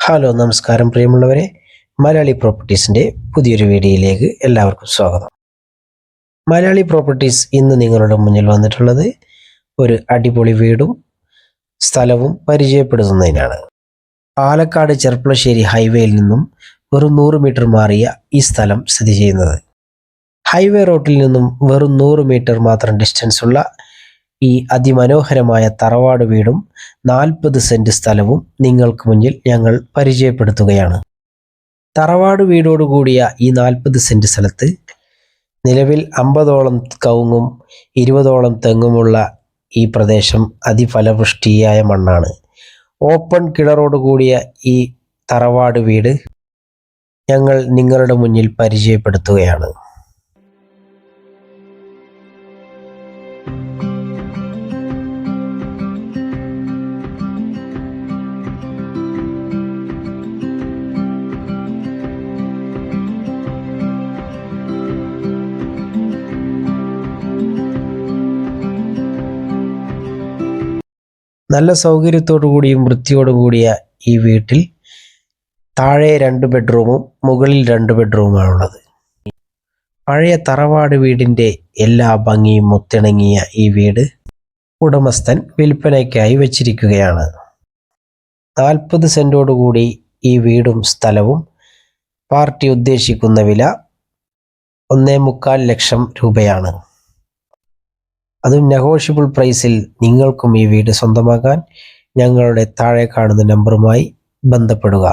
Hello നമസ്കാരം പ്രിയമുള്ളവരെ, മലയാളി പ്രോപ്പർട്ടീസിൻ്റെ പുതിയൊരു വീഡിയോയിലേക്ക് എല്ലാവർക്കും സ്വാഗതം. മലയാളി പ്രോപ്പർട്ടീസ് ഇന്ന് നിങ്ങളുടെ മുന്നിൽ വന്നിട്ടുള്ളത് ഒരു അടിപൊളി വീടും സ്ഥലവും പരിചയപ്പെടുത്തുന്നതിനാണ്. പാലക്കാട് ചെർപ്പളശ്ശേരി ഹൈവേയിൽ നിന്നും വെറും 100 മീറ്റർ മാറിയ ഈ സ്ഥലം സ്ഥിതി ചെയ്യുന്നത്. ഹൈവേ റോഡിൽ നിന്നും വെറും 100 മീറ്റർ മാത്രം ഡിസ്റ്റൻസ് ഉള്ള ഈ അതിമനോഹരമായ തറവാട് വീടും 40 സെന്റ് സ്ഥലവും നിങ്ങൾക്ക് മുന്നിൽ ഞങ്ങൾ പരിചയപ്പെടുത്തുകയാണ്. തറവാട് വീടോടുകൂടിയ ഈ 40 സെന്റ് സ്ഥലത്ത് നിലവിൽ 50ഓളം കവുങ്ങും 20ഓളം തെങ്ങുമുള്ള ഈ പ്രദേശം അതിഫലപുഷ്ടിയായ മണ്ണാണ്. ഓപ്പൺ കിണറോടുകൂടിയ ഈ തറവാട് വീട് ഞങ്ങൾ നിങ്ങളുടെ മുന്നിൽ പരിചയപ്പെടുത്തുകയാണ്. നല്ല സൗകര്യത്തോടു കൂടിയും വൃത്തിയോടു കൂടിയ ഈ വീട്ടിൽ താഴെ 2 ബെഡ്റൂമും മുകളിൽ 2 ബെഡ്റൂമാണുള്ളത്. പഴയ തറവാട് വീടിൻ്റെ എല്ലാ ഭംഗിയും ഒത്തിണങ്ങിയ ഈ വീട് ഉടമസ്ഥൻ വിൽപ്പനയ്ക്കായി വച്ചിരിക്കുകയാണ്. 40 സെന്റോടുകൂടി ഈ വീടും സ്ഥലവും പാർട്ടി ഉദ്ദേശിക്കുന്ന വില 1.25 ലക്ഷം രൂപയാണ്. അതും നെഗോഷ്യബിൾ പ്രൈസിൽ നിങ്ങൾക്കും ഈ വീട് സ്വന്തമാക്കാൻ ഞങ്ങളുടെ താഴെ കാണുന്ന നമ്പറുമായി ബന്ധപ്പെടുക.